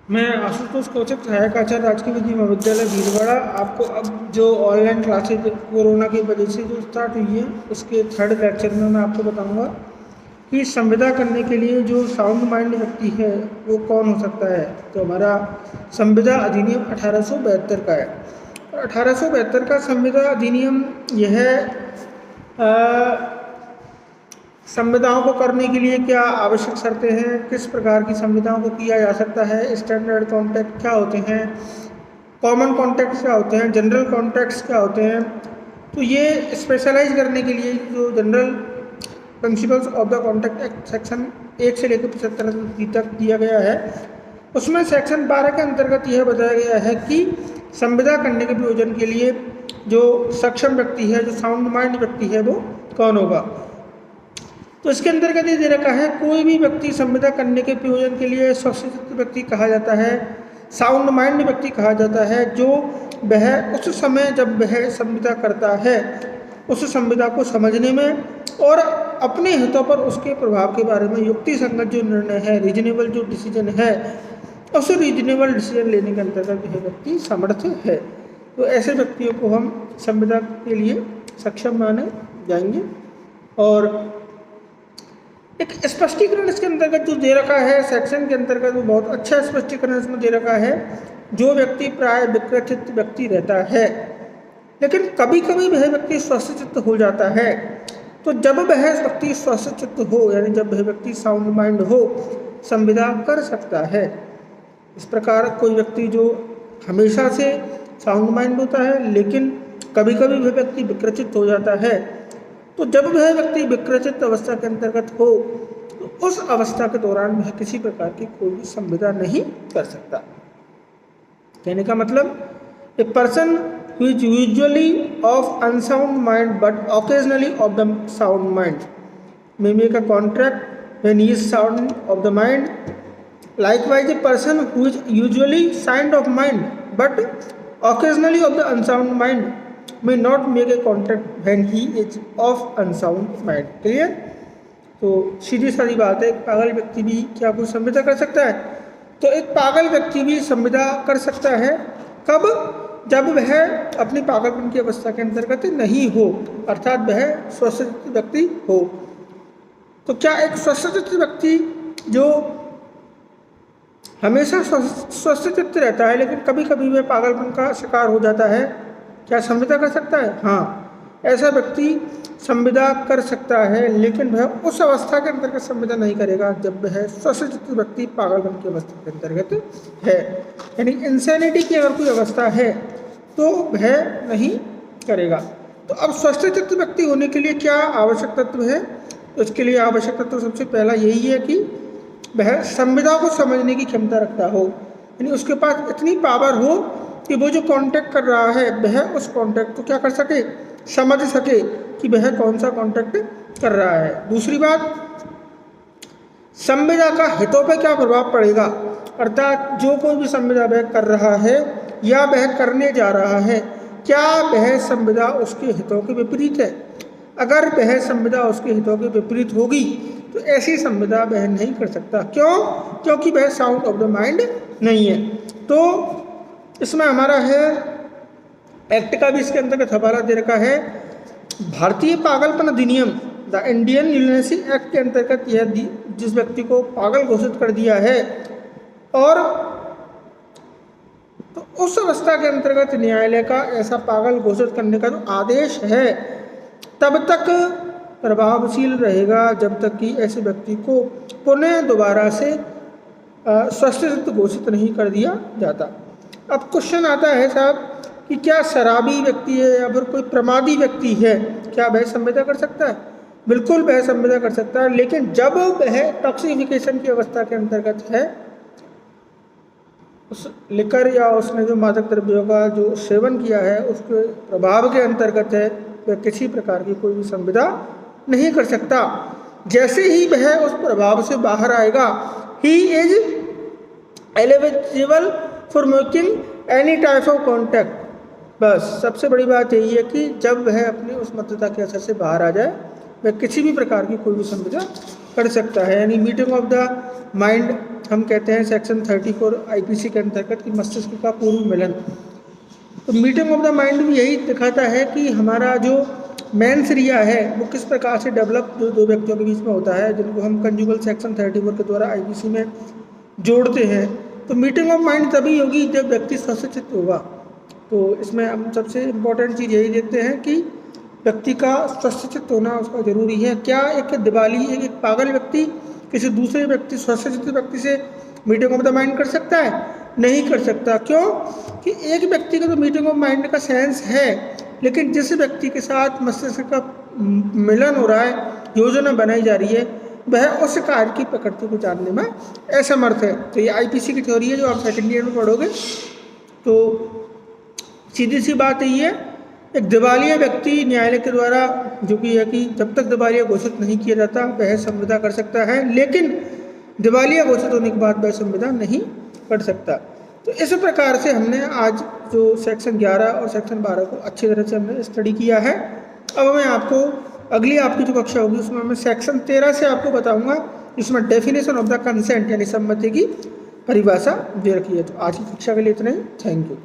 मैं आशुतोष कौशिक, सहायक आचार्य राजकीय विधि महाविद्यालय भीलवाड़ा। आपको अब जो ऑनलाइन क्लासेज कोरोना की वजह से जो स्टार्ट हुई है उसके थर्ड लेक्चर में मैं आपको बताऊंगा कि संविदा करने के लिए जो साउंड माइंड व्यक्ति है वो कौन हो सकता है। तो हमारा संविदा अधिनियम 1872 का है और 1872 का संविदा अधिनियम यह संविदाओं को करने के लिए क्या आवश्यक शर्तें हैं, किस प्रकार की संविदाओं को किया जा सकता है, स्टैंडर्ड कॉन्ट्रैक्ट क्या होते हैं, कॉमन कॉन्ट्रैक्ट्स क्या होते हैं, जनरल कॉन्ट्रैक्ट्स क्या होते हैं। तो ये स्पेशलाइज करने के लिए जो general principles of the contract act section 1 से लेकर 75 तक दिया गया है, उसमें सेक्शन 12 के अंतर्गत यह बताया गया है कि संविदा करने के प्रयोजन के लिए जो सक्षम व्यक्ति है, जो साउंड माइंड व्यक्ति है, वो कौन होगा। तो इसके अंतर्गत ये दे रखा है, कोई भी व्यक्ति संविदा करने के प्रयोजन के लिए स्वशिक्षित व्यक्ति कहा जाता है, साउंड माइंड व्यक्ति कहा जाता है, जो वह उस समय जब वह संविदा करता है उस संविदा को समझने में और अपने हितों पर उसके प्रभाव के बारे में युक्ति संगत जो निर्णय है, रीजनेबल जो डिसीजन है, उस रीजनेबल डिसीजन लेने के अंतर्गत यह व्यक्ति समर्थ है। तो ऐसे व्यक्तियों को हम संविदा के लिए सक्षम माने जाएंगे। और एक स्पष्टीकरण इसके अंतर्गत जो दे रखा है सेक्शन के अंतर्गत, वो बहुत अच्छा स्पष्टीकरण इसमें दे रखा है। जो व्यक्ति प्राय विकृत व्यक्ति रहता है लेकिन कभी कभी वह व्यक्ति स्वशिक्षित हो जाता है, तो जब वह व्यक्ति स्वशिक्षित हो यानी जब वह व्यक्ति साउंड माइंड हो, संविदा कर सकता है। इस प्रकार कोई व्यक्ति जो हमेशा से साउंड माइंड होता है लेकिन कभी कभी वह व्यक्ति विकृत हो जाता है, तो जब वह व्यक्ति विकृत अवस्था के अंतर्गत हो तो उस अवस्था के दौरान वह किसी प्रकार की कोई भी संविदा नहीं कर सकता। कहने का मतलब, a person who is usually of unsound mind but occasionally of the sound mind may make a contract when he is sound of the mind. Likewise, a person who is usually sound of mind but occasionally of the unsound mind may not make a contract when he is of unsound mind. Clear? तो सीधी सादी बात है, एक पागल व्यक्ति भी क्या कुछ संविदा कर सकता है? तो एक पागल व्यक्ति भी संविदा कर सकता है। कब? जब वह अपनी पागलपन की अवस्था के अंतर्गत नहीं हो, अर्थात वह स्वशिक्षित व्यक्ति हो। तो क्या एक स्वशिक्षित व्यक्ति जो हमेशा स्वशिक्षित रहता है लेकिन कभी कभी वह पागलपन का शिकार हो जाता है, क्या संविदा कर सकता है? हाँ, ऐसा व्यक्ति संविदा कर सकता है लेकिन वह उस अवस्था के अंतर्गत संविदा नहीं करेगा जब वह स्वशिक्षित व्यक्ति पागलपन की अवस्था के अंतर्गत है। यानी इंसैनिटी की अगर कोई अवस्था है तो वह नहीं करेगा। तो अब स्वशिक्षित व्यक्ति होने के लिए क्या आवश्यक तत्व है? तो इसके लिए आवश्यक तत्व सबसे पहला यही है कि वह संविदा को समझने की क्षमता रखता हो, यानी उसके पास इतनी पावर हो कि वो जो कॉन्ट्रैक्ट कर रहा है वह उस कॉन्ट्रैक्ट को क्या कर सके, समझ सके कि वह कौन सा कॉन्ट्रैक्ट कर रहा है। दूसरी बात, संविदा का हितों पर क्या प्रभाव पड़ेगा, अर्थात जो कोई भी संविदा वह कर रहा है या वह करने जा रहा है, क्या वह संविदा उसके हितों के विपरीत है। अगर वह संविदा उसके हितों के विपरीत होगी तो ऐसी संविदा वह नहीं कर सकता। क्यों? क्योंकि वह साउंड ऑफ द माइंड नहीं है। तो इसमें हमारा है एक्ट का भी इसके अंतर्गत हवाला दे रखा है। भारतीय पागलपन अधिनियम, द इंडियन ल्यूनेसी एक्ट के अंतर्गत यह जिस व्यक्ति को पागल घोषित कर दिया है और तो उस अवस्था के अंतर्गत न्यायालय का ऐसा पागल घोषित करने का जो आदेश है तब तक प्रभावशील रहेगा जब तक कि ऐसे व्यक्ति को पुनः दोबारा से स्वशिक्षित घोषित नहीं कर दिया जाता। अब क्वेश्चन आता है साहब कि क्या शराबी व्यक्ति है या फिर कोई प्रमादी व्यक्ति है, क्या वह संविदा कर सकता है? बिल्कुल वह संविदा कर सकता है, लेकिन जब वह टॉक्सिफिकेशन की अवस्था के अंतर्गत है, उस लिकर या उसने जो मादक द्रव्यों का जो सेवन किया है उसके प्रभाव के अंतर्गत है, वह किसी प्रकार की कोई भी संविदा नहीं कर सकता। जैसे ही वह उस प्रभाव से बाहर आएगा, he is eligible for making any type of contact. बस सबसे बड़ी बात यही है कि जब वह अपने उस मत्तता के असर से बाहर आ जाए, वह किसी भी प्रकार की कोई भी संविदा कर सकता है। यानी मीटिंग ऑफ द माइंड हम कहते हैं सेक्शन 34 आईपीसी के अंतर्गत कि मस्तिष्क का पूर्व मिलन। तो मीटिंग ऑफ द माइंड भी यही दिखाता है कि हमारा जो मेंस एरिया है वो किस प्रकार से डेवलप जो दो व्यक्तियों के बीच में होता है, जिनको हम कंजुगल सेक्शन 34 के द्वारा आईपीसी में जोड़ते हैं। तो मीटिंग ऑफ माइंड तभी होगी जब व्यक्ति स्वशिक्षित होगा। तो इसमें हम सबसे इम्पोर्टेंट चीज़ यही देखते हैं कि व्यक्ति का स्वशिक्षित होना उसका ज़रूरी है। क्या एक दिवाली एक पागल व्यक्ति किसी दूसरे व्यक्ति स्वशिक्षित व्यक्ति से मीटिंग ऑफ द माइंड कर सकता है? नहीं कर सकता। क्यों? कि एक व्यक्ति का तो मीटिंग ऑफ माइंड का सेंस है, लेकिन जिस व्यक्ति के साथ मस्तिष्क का मिलन हो रहा है, योजना बनाई जा रही है, वह उस कार्य की प्रकृति को जानने में असमर्थ है। तो ये आईपीसी की थ्योरी है जो आप सेकेंड ईयर में पढ़ोगे। तो सीधी सी बात यही है, एक दिवालिया व्यक्ति न्यायालय के द्वारा जो कि है कि जब तक दिवालिया घोषित नहीं किया जाता वह संविदा कर सकता है, लेकिन दिवालिया घोषित होने के बाद वह संविदा नहीं कर सकता। तो इस प्रकार से हमने आज जो सेक्शन 11 और सेक्शन 12 को अच्छी तरह से हमने स्टडी किया है। अब मैं आपको अगली आपकी जो कक्षा होगी उसमें मैं सेक्शन 13 से आपको बताऊंगा, जिसमें डेफिनेशन ऑफ द कंसेंट यानी सम्मति की परिभाषा दे रखी है। तो आज की कक्षा के लिए इतना ही। Thank you.